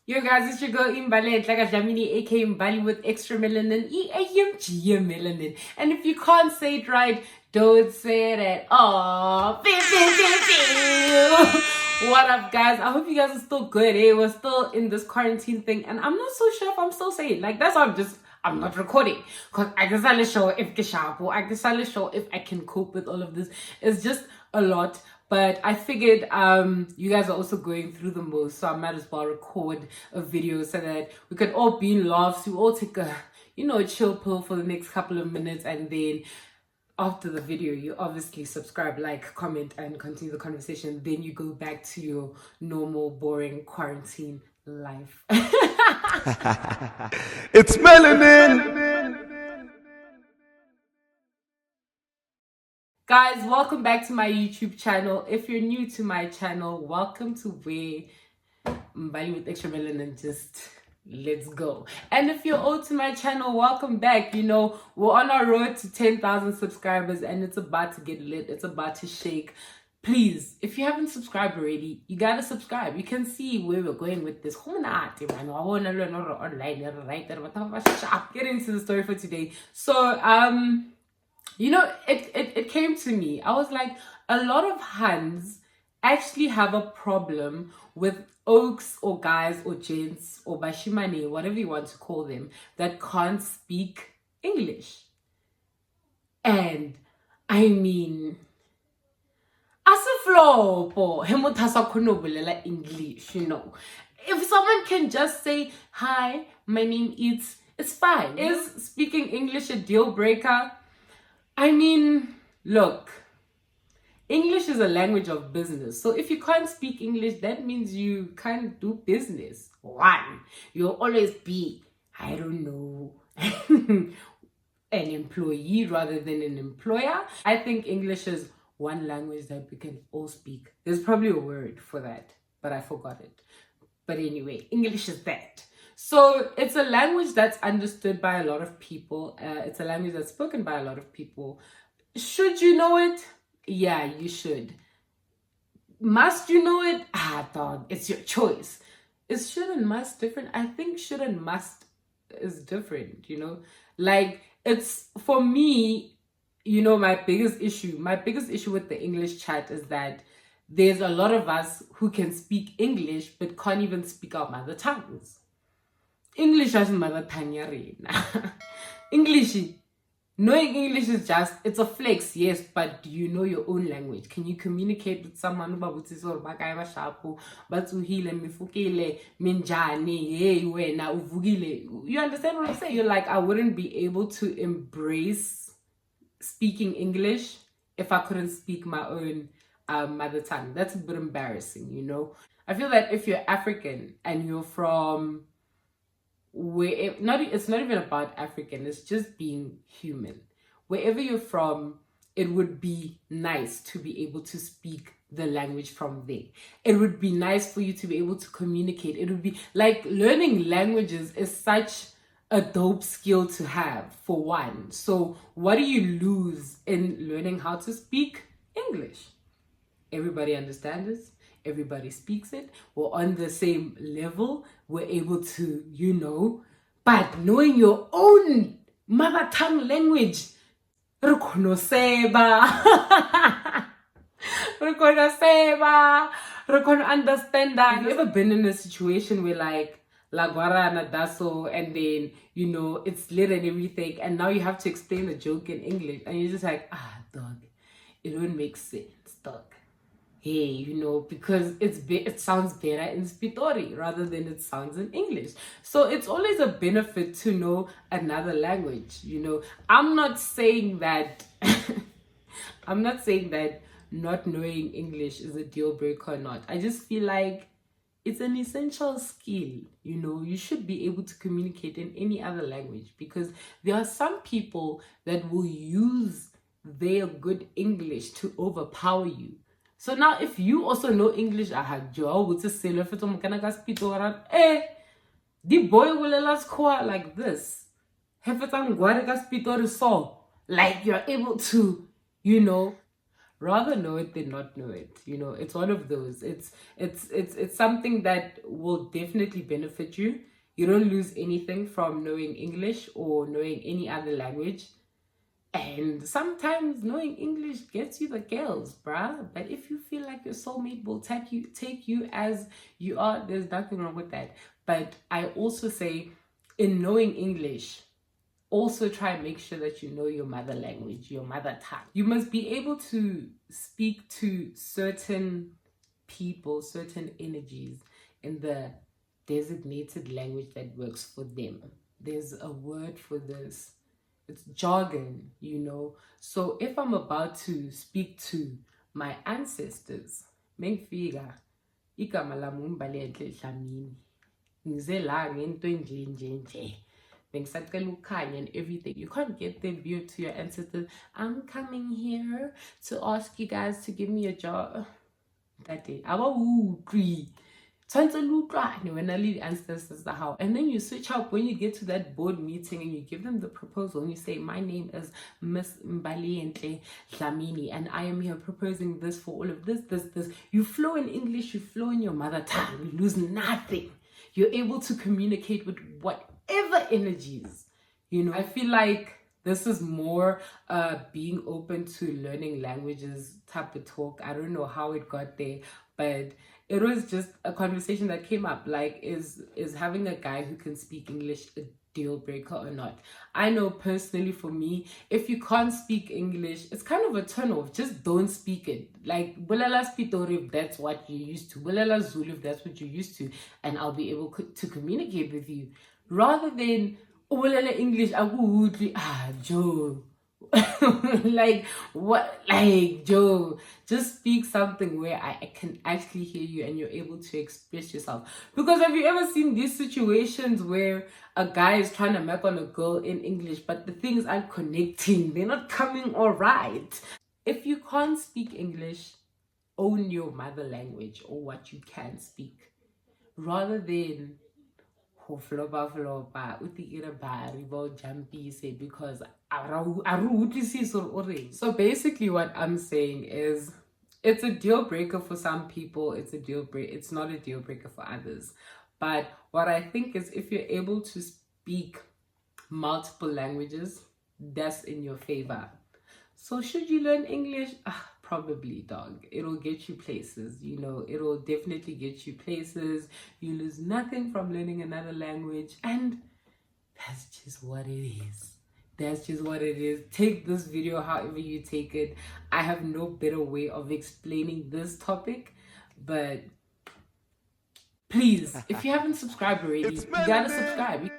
Yo guys, it's your girl Mbalie Dhlamini, aka Mbalie with extra melanin, EAMG melanin. And if you can't say it right, don't say it at all. What up, guys? I hope you guys are still good. We're still in this quarantine thing, and I'm not so sure if I'm still saying like that's why I'm not recording because I guess I'll show if Geshapo, I guess I'll show if I can cope with all of this. It's just a lot. But I figured you guys are also going through the most, so I might as well record a video so that we can all be in laughs. We all take a, chill pill for the next couple of minutes, and then after the video, you obviously subscribe, like, comment, and continue the conversation. Then you go back to your normal, boring quarantine life. It's melanin! Guys, welcome back to my YouTube channel. If you're new to my channel, welcome to where Mbalie with extra melanin, just let's go. And if you're old to my channel, welcome back. We're on our road to 10,000 subscribers and it's about to get lit. It's about to shake. Please, if you haven't subscribed already, you gotta subscribe. You can see where we're going with this. Get into the story for today. So, it came to me. I was like, a lot of Huns actually have a problem with oaks or guys or gents or bashimane, whatever you want to call them, that can't speak English. And I mean, English, If someone can just say, hi, my name is, it's fine. Is speaking English a deal breaker? I mean, look, English is a language of business. So if you can't speak English, that means you can't do business. One, you'll always be, I don't know, an employee rather than an employer. I think English is one language that we can all speak. There's probably a word for that, but I forgot it. But anyway, English is that. So it's a language that's understood by a lot of people. It's a language that's spoken by a lot of people. Should you know it? Yeah, you should. Must you know it? Dog, it's your choice. Is should and must different? I think should and must is different, Like, it's, for me, my biggest issue with the English chat is that there's a lot of us who can speak English but can't even speak our mother tongues. English as mother tongue. Knowing English is just, it's a flex, yes, but do you know your own language? Can you communicate with someone you understand what I'm saying? You're like, I wouldn't be able to embrace speaking English if I couldn't speak my own mother tongue. That's a bit embarrassing, I feel that if you're African and you're from it's not even about African, it's just being human. Wherever you're from, it would be nice to be able to speak the language from there. It would be nice for you to be able to communicate. It would be like, learning languages is such a dope skill to have, for one. So what do you lose in learning how to speak English? Everybody understands this. Everybody speaks it. We're on the same level. We're able to, but knowing your own mother tongue language, understand that. Have you ever been in a situation where like Lagwara and Daso, and then it's lit and everything, and now you have to explain the joke in English, and you're just like, dog, it don't make sense, dog. Hey, because it sounds better in Spitori rather than it sounds in English. So it's always a benefit to know another language, I'm not saying that not knowing English is a deal breaker or not. I just feel like it's an essential skill, you should be able to communicate in any other language, because there are some people that will use their good English to overpower you. So now, if you also know English, the boy will let us call like this. Like, you're able to, Rather know it than not know it. You know, it's one of those. It's something that will definitely benefit you. You don't lose anything from knowing English or knowing any other language. And sometimes knowing English gets you the girls, bruh. But if you feel like your soulmate will take you as you are, there's nothing wrong with that. But I also say, in knowing English, also try and make sure that you know your mother language, your mother tongue. You must be able to speak to certain people, certain energies in the designated language that works for them. There's a word for this. It's jargon, you know. So if I'm about to speak to my ancestors, Mengfiga, igama lami Mbalie Dhlamini. Ngize la ngento nje nje nje. Bengisacela ukukhanya and everything. You can't get them view to your ancestors. I'm coming here to ask you guys to give me a job. That day, when I lead ancestors the how, and then you switch up when you get to that board meeting and you give them the proposal and you say, my name is Miss Mbalie Dhlamini and I am here proposing this for all of this. You flow in English, you flow in your mother tongue, you lose nothing. You're able to communicate with whatever energies, you know. I feel like this is more being open to learning languages type of talk. I don't know how it got there, but it was just a conversation that came up. Like, is having a guy who can speak English a deal breaker or not? I know personally for me, if you can't speak English, it's kind of a turn off. Just don't speak it. Like, Bulela Spitori if that's what you're used to. Bulela Zulu if that's what you're used to. And I'll be able to communicate with you. Rather than, Bulela English, Joe. Like, what? Like, Joe, just speak something where I can actually hear you and you're able to express yourself. Because have you ever seen these situations where a guy is trying to map on a girl in English, but the things aren't connecting, they're not coming all right? If you can't speak English, own your mother language or what you can speak, rather than flopa because so basically what I'm saying is, it's a deal breaker for some people, it's not a deal breaker for others. But what I think is, if you're able to speak multiple languages, that's in your favor. So should you learn English? Probably, dog. It'll get you places, you know. It'll definitely get you places. You lose nothing from learning another language, and that's just what it is. That's just what it is. Take this video however you take it. I have no better way of explaining this topic, but please, if you haven't subscribed already, you gotta subscribe.